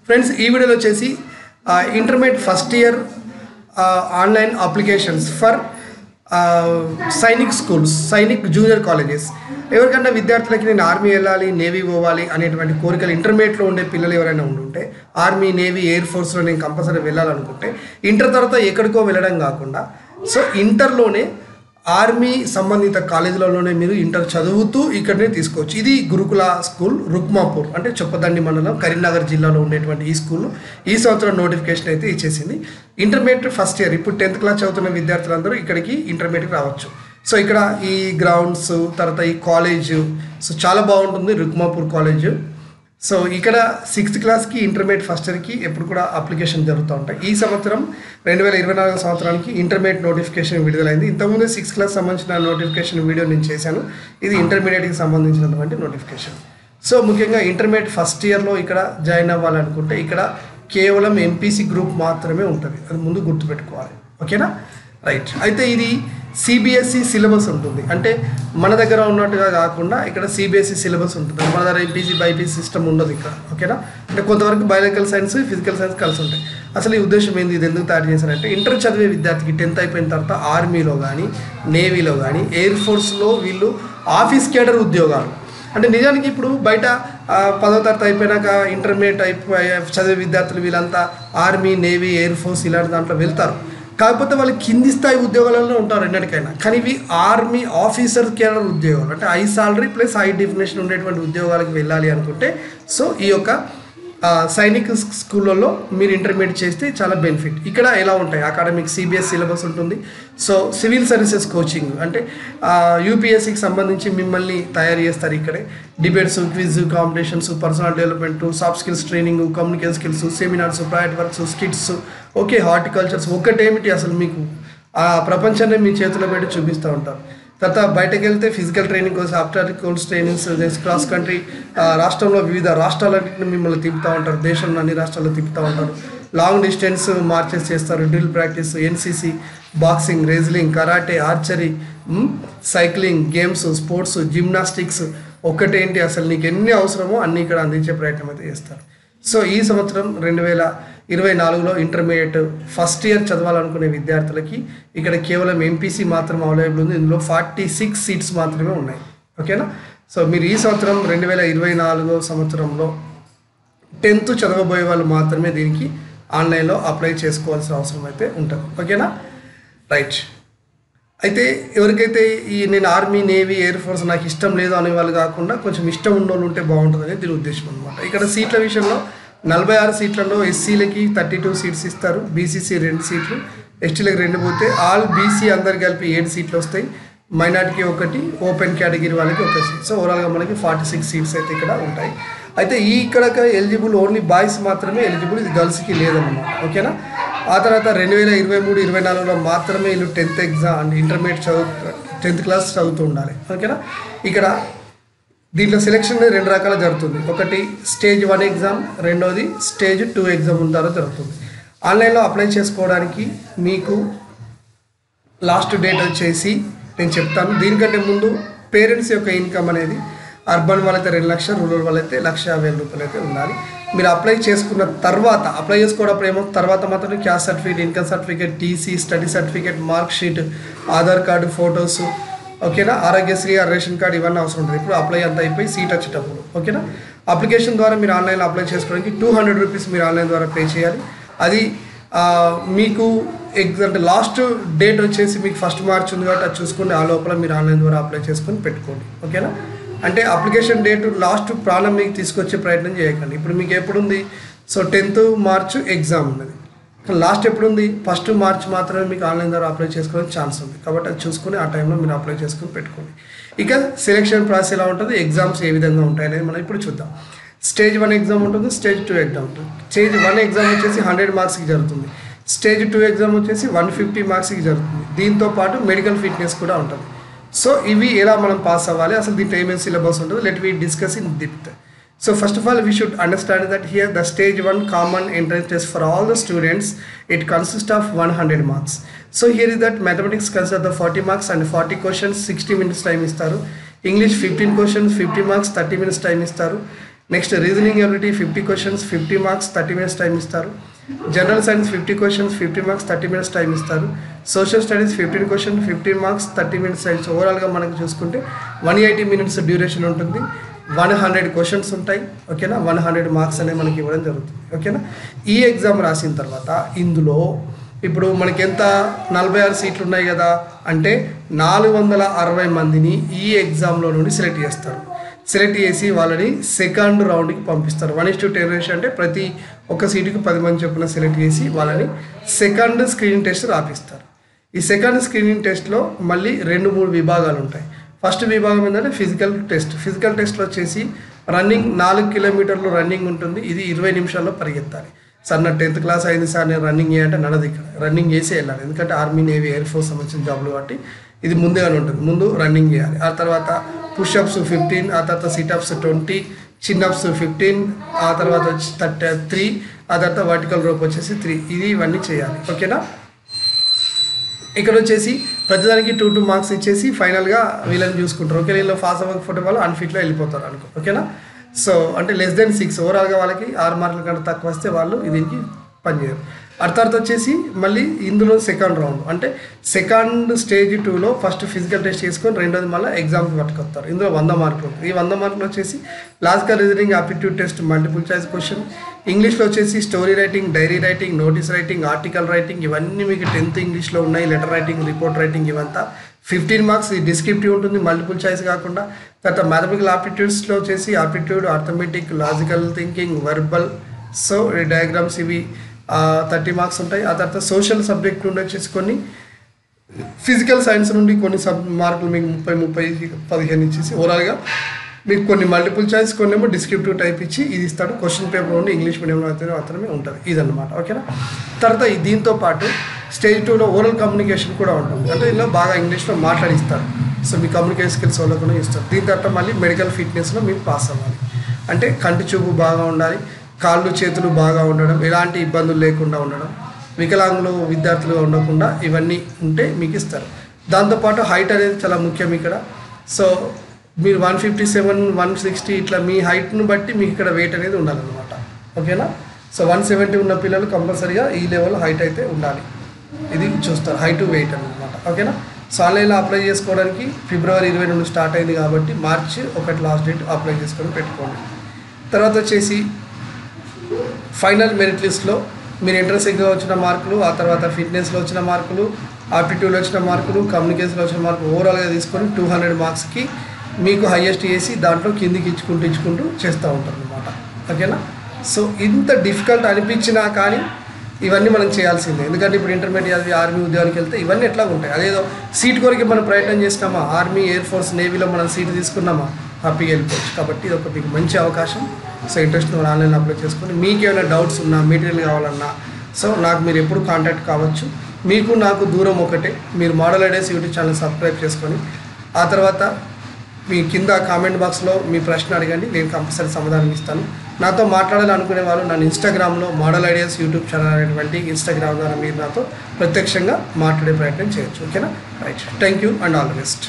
Friends ఈ వీడియోలో వచ్చేసి intermediate first year online applications for Sainik schools, Sainik junior colleges. ఎవరికన్నా విద్యార్థులకి నేను ఆర్మీ వెళ్ళాలి, నేవీ పోవాలి అనేటువంటి కోరికలు ఇంటర్మీడియట్లో ఉండే పిల్లలు ఎవరైనా ఉండుంటే, ఆర్మీ, నేవీ, ఎయిర్ ఫోర్స్లో నేను కంపల్సరీ వెళ్ళాలనుకుంటే ఇంటర్ తర్వాత ఎక్కడికో వెళ్ళడం కాకుండా సో ఇంటర్లోనే ఆర్మీ సంబంధిత కాలేజీలలోనే మీరు ఇంటర్ చదువుతూ ఇక్కడనే తీసుకోవచ్చు. ఇది గురుకుల స్కూల్ రుక్మాపూర్, అంటే చొప్పదండి మండలం, కరీంనగర్ జిల్లాలో ఉండేటువంటి ఈ స్కూల్ ఈ సంవత్సరం నోటిఫికేషన్ అయితే ఇచ్చేసింది. ఇంటర్మీడియట్ ఫస్ట్ ఇయర్, ఇప్పుడు 10th క్లాస్ చదువుతున్న విద్యార్థులందరూ ఇక్కడికి ఇంటర్మీడియట్కి రావచ్చు. సో ఇక్కడ ఈ గ్రౌండ్స్, తర్వాత ఈ కాలేజ్ సో చాలా బాగుంటుంది రుక్మాపూర్ కాలేజ్. సో ఇక్కడ 6th క్లాస్కి ఇంటర్మీడియట్ ఫస్ట్ ఇయర్కి ఎప్పుడు కూడా అప్లికేషన్ జరుగుతూ ఉంటాయి. ఈ సంవత్సరం 2024 సంవత్సరానికి ఇంటర్మీడియట్ నోటిఫికేషన్ విడుదలైంది. ఇంతకుముందు 6th క్లాస్ సంబంధించిన నోటిఫికేషన్ వీడియో నేను చేశాను. ఇది ఇంటర్మీడియట్కి సంబంధించినటువంటి నోటిఫికేషన్. సో ముఖ్యంగా ఇంటర్మీడియట్ ఫస్ట్ ఇయర్లో ఇక్కడ జాయిన్ అవ్వాలనుకుంటే ఇక్కడ కేవలం ఎంపీసీ గ్రూప్ మాత్రమే ఉంటుంది, అది ముందు గుర్తుపెట్టుకోవాలి. ఓకేనా, రైట్. అయితే ఇది సిబిఎస్ఈ సిలబస్ ఉంటుంది, అంటే మన దగ్గర ఉన్నట్టుగా కాకుండా ఇక్కడ సిబిఎస్ఈ సిలబస్ ఉంటుంది. మన దగ్గర ఎంపీసీ బైపీసీ సిస్టమ్ ఉండదు ఇక్కడ. ఓకేనా, అంటే కొంతవరకు బయాలజికల్ సైన్స్, ఫిజికల్ సైన్స్ కలిసి ఉంటాయి. అసలు ఈ ఉద్దేశం ఏంది, ఇది ఎందుకు తయారు చేశారంటే ఇంటర్ చదివే విద్యార్థికి 10th అయిపోయిన తర్వాత ఆర్మీలో కానీ, నేవీలో కానీ, ఎయిర్ ఫోర్స్లో వీళ్ళు ఆఫీస్ కేడర్ ఉద్యోగాలు, అంటే నిజానికి ఇప్పుడు బయట 10వ తరగతి అయిపోయినాక ఇంటర్మీడియట్ చదివే విద్యార్థులు వీళ్ళంతా ఆర్మీ, నేవీ, ఎయిర్ ఫోర్స్ ఇలాంటి దాంట్లో వెళ్తారు. కాకపోతే వాళ్ళు కింది స్థాయి ఉద్యోగాలలో ఉంటారు ఎన్నటికైనా. కానీ ఇవి ఆర్మీ ఆఫీసర్ కేడర్ ఉద్యోగాలు, అంటే high salary plus high definition ఉండేటువంటి ఉద్యోగాలకు వెళ్ళాలి అనుకుంటే సో ఈ యొక్క సైనిక్ స్కూళ్ళల్లో మీరు ఇంటర్మీడియట్ చేస్తే చాలా బెనిఫిట్. ఇక్కడ ఎలా ఉంటాయి, అకాడమిక్ సిబిఎస్ సిలబస్ ఉంటుంది. సో సివిల్ సర్వీసెస్ కోచింగ్, అంటే యూపీఎస్సీకి సంబంధించి మిమ్మల్ని తయారు చేస్తారు. ఇక్కడే debates, quiz competitions, personal development, soft skills training, communication skills, seminars, project works, skits, okay, horticultures, ఒక్కటేమిటి అసలు మీకు ఆ ప్రపంచాన్ని మీ చేతిలో పెట్టి చూపిస్తూ ఉంటారు. తర్వాత బయటకు వెళ్తే ఫిజికల్ ట్రైనింగ్ కోసం ఆప్టాటికల్స్ ట్రైనింగ్స్, క్రాస్ కంట్రీ, రాష్ట్రంలో వివిధ రాష్ట్రాలన్నింటిని మిమ్మల్ని తిప్పుతూ ఉంటారు, దేశంలో అన్ని రాష్ట్రాల్లో తిప్పుతూ ఉంటారు. లాంగ్ డిస్టెన్స్ మార్చెస్ చేస్తారు, drill practice, NCC, boxing, wrestling, karate, archery, cycling, games, sports, gymnastics, ఒక్కటేంటి అసలు నీకు ఎన్ని అవసరమో అన్నీ ఇక్కడ అందించే ప్రయత్నం అయితే చేస్తారు. సో ఈ సంవత్సరం 2024లో ఇంటర్మీడియట్ ఫస్ట్ ఇయర్ చదవాలనుకునే విద్యార్థులకి ఇక్కడ కేవలం ఎంపీసీ మాత్రం అవైలబుల్ ఉంది. ఇందులో 46 సీట్స్ మాత్రమే ఉన్నాయి. ఓకేనా, సో మీరు ఈ సంవత్సరం 2024 సంవత్సరంలో 10th చదవబోయే వాళ్ళు మాత్రమే దీనికి ఆన్లైన్లో అప్లై చేసుకోవాల్సిన అవసరం అయితే ఉంటుంది. ఓకేనా, రైట్. అయితే ఎవరికైతే ఈ నేను ఆర్మీ, నేవీ, ఎయిర్ ఫోర్స్ నాకు ఇష్టం లేదు అనే వాళ్ళు కాకుండా కొంచెం ఇష్టం ఉన్నోళ్ళు ఉంటే బాగుంటుందని దీని ఉద్దేశం అనమాట. ఇక్కడ సీట్ల విషయంలో 46 సీట్లలో ఎస్సీలకి 32 సీట్స్ ఇస్తారు, బీసీసీ 2 సీట్లు, ఎస్టీలకు 2 పోతే ఆల్ బీసీ అందరు కలిపి 7 సీట్లు వస్తాయి, మైనార్టీకి 1, ఓపెన్ కేటగిరీ వాళ్ళకి 1 సీట్. సో ఓవరాల్గా మనకి 46 సీట్స్ అయితే ఇక్కడ ఉంటాయి. అయితే ఈ ఇక్కడ ఎలిజిబుల్ ఓన్లీ బాయ్స్ మాత్రమే ఎలిజిబుల్, ఇది గర్ల్స్కి లేదన్నమాట. ఓకేనా, ఆ తర్వాత 2023-24లో మాత్రమే వీళ్ళు 10th exam and intermediate 10th class చదువుతూ ఉండాలి. ఓకేనా, ఇక్కడ దీంట్లో సెలెక్షన్ 2 రకాలు జరుగుతుంది. ఒకటి స్టేజ్ 1 ఎగ్జామ్, రెండోది స్టేజ్ 2 ఎగ్జామ్ ద్వారా జరుగుతుంది. ఆన్లైన్లో అప్లై చేసుకోవడానికి మీకు లాస్ట్ డేట్ వచ్చేసి నేను చెప్తాను. దీనికంటే ముందు పేరెంట్స్ యొక్క ఇన్కమ్ అనేది అర్బన్ వాళ్ళైతే 2 లక్షలు, రూరల్ వాళ్ళైతే 1,50,000 రూపాయలు అయితే ఉండాలి. మీరు అప్లై చేసుకున్న తర్వాత, అప్లై చేసుకోవడం ఏమో తర్వాత మాత్రం caste certificate, income certificate, TC, study certificate, mark sheet, Aadhaar card, photos, ఓకేనా, ఆరోగ్యశ్రీ, రేషన్ కార్డు ఇవన్నీ అవసరం ఉంటుంది. ఇప్పుడు అప్లై అంతా అయిపోయి సీట్ వచ్చేటప్పుడు. ఓకేనా, అప్లికేషన్ ద్వారా మీరు ఆన్లైన్లో అప్లై చేసుకోవడానికి 200 రూపీస్ మీరు ఆన్లైన్ ద్వారా పే చేయాలి. అది మీకు అంటే లాస్ట్ డేట్ వచ్చేసి మీకు 1 మార్చ్ ఉంది కాబట్టి అది చూసుకోండి. ఆ లోపల మీరు ఆన్లైన్ ద్వారా అప్లై చేసుకొని పెట్టుకోండి. ఓకేనా, అంటే అప్లికేషన్ డేట్ లాస్ట్ ప్రాణం మీకు తీసుకొచ్చే ప్రయత్నం చేయకండి. ఇప్పుడు మీకు ఎప్పుడు ఉంది, సో 10th మార్చ్ ఎగ్జామ్ ఉన్నది, లాస్ట్ ఎప్పుడు ఉంది, 1 మార్చ్ మాత్రమే మీకు ఆన్లైన్ ద్వారా అప్లై చేసుకోవడానికి ఛాన్స్ ఉంది. కాబట్టి అది చూసుకొని ఆ టైంలో మీరు అప్లై చేసుకొని పెట్టుకోండి. ఇక సెలెక్షన్ ప్రాసెస్ ఎలా ఉంటుంది, ఎగ్జామ్స్ ఏ విధంగా ఉంటాయి అనేది మనం ఇప్పుడు చూద్దాం. స్టేజ్ 1 ఎగ్జామ్ ఉంటుంది, స్టేజ్ 2 ఎగ్జామ్ ఉంటుంది. స్టేజ్ 1 ఎగ్జామ్ వచ్చేసి 100 మార్క్స్కి జరుగుతుంది, స్టేజ్ 2 ఎగ్జామ్ వచ్చేసి 150 మార్క్స్కి జరుగుతుంది. దీంతో పాటు మెడికల్ ఫిట్నెస్ కూడా ఉంటుంది. సో ఇవి ఎలా మనం పాస్ అవ్వాలి, అసలు దీంట్లో ఏమేమి సిలబస్ ఉంటుంది, let we discuss in depth. So first of all, we should understand that here the stage 1 common entrance test for all the students, it consists of 100 marks. So here is that mathematics consists of the 40 marks and 40 questions, 60 minutes time istaru. English 15 questions, 50 marks, 30 minutes time istaru. Next reasoning ability 50 questions 50 marks 30 minutes time ఇస్తారు. General science 50 questions 50 marks 30 minutes time ఇస్తారు. Social studies 15 question 15 marks 30 minutes time. ఓవరాల్గా మనకు చూసుకుంటే 180 minutes duration ఉంటుంది. 100 questions ఉంటాయి. ఓకేనా, 100 marks అనేవి మనకి ఇవ్వడం జరుగుతుంది. ఓకేనా, ఈ ఎగ్జామ్ రాసిన తర్వాత ఇందులో ఇప్పుడు మనకి ఎంత 46 సీట్లు ఉన్నాయి కదా, అంటే 460 మందిని ఈ ఎగ్జామ్లో నుండి సెలెక్ట్ చేస్తారు. సెలెక్ట్ చేసి వాళ్ళని సెకండ్ రౌండ్కి పంపిస్తారు. 1:10 రేషియో అంటే ప్రతి ఒక్క సీటుకి 10 మంది చొప్పున సెలెక్ట్ చేసి వాళ్ళని సెకండ్ స్క్రీనింగ్ టెస్ట్ రాపిస్తారు. ఈ సెకండ్ స్క్రీనింగ్ టెస్ట్లో మళ్ళీ 2-3 విభాగాలు ఉంటాయి. ఫస్ట్ విభాగం ఏంటంటే ఫిజికల్ టెస్ట్. ఫిజికల్ టెస్ట్లో వచ్చేసి రన్నింగ్ 4 కిలోమీటర్లు రన్నింగ్ ఉంటుంది. ఇది 20 నిమిషాల్లో పరిగెత్తాలి. సార్ నా 10th క్లాస్ అయింది సార్, నేను రన్నింగ్ చేయాలంటే నడదు. ఇక్కడ రన్నింగ్ చేసి వెళ్ళాలి, ఎందుకంటే ఆర్మీ, నేవీ, ఎయిర్ ఫోర్స్ సంబంధించిన జాబ్లు కాబట్టి ఇది ముందుగానే ఉంటుంది. ముందు రన్నింగ్ చేయాలి. ఆ తర్వాత పుషప్స్ 15, ఆ తర్వాత సిటప్స్ 20, చిన్అప్స్ 15, ఆ తర్వాత 3, ఆ తర్వాత వర్టికల్ రోప్ వచ్చేసి 3. ఇవన్నీ చేయాలి. ఓకేనా, ఇక్కడ వచ్చేసి ప్రతిదానికి 2 మార్క్స్ ఇచ్చేసి ఫైనల్గా వీళ్ళని చూసుకుంటారు. ఓకే, వీళ్ళు ఫాస్ట్ అవ్వకపోతే వాళ్ళు అన్ఫిట్లో వెళ్ళిపోతారు అనుకో. ఓకేనా, సో అంటే less than 6 ఓవరాల్గా వాళ్ళకి 6 మార్కుల కంటే తక్కువ వస్తే వాళ్ళు దీనికి పనిచేయరు. అర్థార్థ వచ్చేసి మళ్ళీ ఇందులో సెకండ్ రౌండ్ అంటే సెకండ్ స్టేజ్ 2లో ఫస్ట్ ఫిజికల్ టెస్ట్ చేసుకొని రెండోది మళ్ళీ ఎగ్జామ్కి పట్టుకొస్తారు. ఇందులో 100 మార్కులు ఉంటుంది. ఈ 100 మార్కులు వచ్చేసి logical reasoning, aptitude test, multiple choice question. ఇంగ్లీష్లో వచ్చేసి story writing, diary writing, notice writing, article writing, ఇవన్నీ మీకు 10th ఇంగ్లీష్లో ఉన్నాయి. లెటర్ రైటింగ్, రిపోర్ట్ రైటింగ్, ఇవంతా 15 మార్క్స్. ఇది డిస్క్రిప్టివ్ ఉంటుంది, మల్టిపుల్ చాయిస్ కాకుండా. తర్వాత మ్యాథమెటికల్ ఆప్టిట్యూడ్స్లో వచ్చేసి aptitude, arithmetic, logical thinking, verbal, so diagrams, ఇవి 30 మార్క్స్ ఉంటాయి. ఆ తర్వాత సోషల్ సబ్జెక్ట్ నుండి వచ్చేసి కొన్ని, ఫిజికల్ సైన్స్ నుండి కొన్ని మార్కులు మీకు 30-15 ఇచ్చేసి ఓవరాల్గా మీకు కొన్ని మల్టిపుల్ చాయిస్, కొన్ని ఏమో డిస్క్రిప్టివ్ టైప్ ఇచ్చి ఇది ఇస్తాడు. క్వశ్చన్ పేపర్ నుండి ఇంగ్లీష్ మీడియంలో మాత్రమే ఉంటుంది. ఇదన్నమాట. ఓకేనా, తర్వాత దీంతో పాటు స్టేజ్ 2లో ఓరల్ కమ్యూనికేషన్ కూడా ఉంటుంది. అంటే ఇందులో బాగా ఇంగ్లీష్లో మాట్లాడిస్తారు. సో మీ కమ్యూనికేషన్ స్కిల్స్ వాళ్ళకుండా ఇస్తారు. దీని తర్వాత మళ్ళీ మెడికల్ ఫిట్నెస్లో మీరు పాస్ అవ్వాలి. అంటే కంటి చూపు బాగా ఉండాలి, కాళ్ళు చేతులు బాగా ఉండడం, ఎలాంటి ఇబ్బందులు లేకుండా ఉండడం, వికలాంగులు విద్యార్థులుగా ఉండకుండా, ఇవన్నీ ఉంటే మీకు ఇస్తారు. దాంతోపాటు హైట్ అనేది చాలా ముఖ్యం ఇక్కడ. సో మీరు 157, 160 ఇట్లా మీ హైట్ను బట్టి మీకు ఇక్కడ వెయిట్ అనేది ఉండాలన్నమాట. ఓకేనా, సో 170 ఉన్న పిల్లలు కంపల్సరీగా ఈ లెవెల్ హైట్ అయితే ఉండాలి. ఇది చూస్తారు, హైట్ వెయిట్ అన్నమాట. ఓకేనా, సో ఆన్లైన్లో అప్లై చేసుకోవడానికి ఫిబ్రవరి 20 నుండి స్టార్ట్ అయింది కాబట్టి March 1 లాస్ట్ డేట్ అప్లై చేసుకొని పెట్టుకోండి. తర్వాత వచ్చేసి ఫైనల్ మెరిట్ లిస్ట్లో మీరు ఎంట్రన్స్ ఎగ్జామ్ వచ్చిన మార్కులు, ఆ తర్వాత ఫిట్నెస్లో వచ్చిన మార్కులు, ఆప్టిట్యూడ్లో వచ్చిన మార్కులు, కమ్యూనికేషన్లో వచ్చిన మార్కులు ఓవరాల్గా తీసుకొని 200 మార్క్స్కి మీకు హైయెస్ట్ చేసి దాంట్లో కిందికి ఇచ్చుకుంటూ చేస్తూ ఉంటారు అన్నమాట. ఓకేనా, సో ఇంత డిఫికల్ట్ అనిపించినా కానీ ఇవన్నీ మనం చేయాల్సిందే. ఎందుకంటే ఇప్పుడు ఇంటర్మీడియట్ ఆర్మీ ఉద్యోగానికి వెళ్తే ఇవన్నీ ఎట్లా ఉంటాయి. అదేదో సీట్ కొరికి మనం ప్రయత్నం చేసినామా, ఆర్మీ, ఎయిర్ ఫోర్స్, నేవీలో మనం సీట్ తీసుకున్నామా, హ్యాపీగా వెళ్ళిపోవచ్చు. కాబట్టి ఇది ఒక మీకు మంచి అవకాశం. సో ఇంట్రెస్ట్ ఉన్న ఆన్లైన్లో అప్లై చేసుకొని మీకు ఏమైనా డౌట్స్ ఉన్నా, మెటీరియల్ కావాలన్నా, సో నాకు మీరు ఎప్పుడు కాంటాక్ట్ కావచ్చు. మీకు నాకు దూరం ఒకటే, మీరు model ideas YouTube channel subscribe చేసుకొని ఆ తర్వాత మీ కింద కామెంట్ బాక్స్లో మీ ప్రశ్న అడగండి, నేను కంపల్సరీ సమాధానం ఇస్తాను. నాతో మాట్లాడాలనుకునే వాళ్ళు నన్ను ఇన్స్టాగ్రామ్లో మోడల్ ఐడియాస్ యూట్యూబ్ ఛానల్ అనేటువంటి ఇన్స్టాగ్రామ్ ద్వారా మీరు నాతో ప్రత్యక్షంగా మాట్లాడే ప్రయత్నం చేయొచ్చు. ఓకేనా, right, thank you and all the best.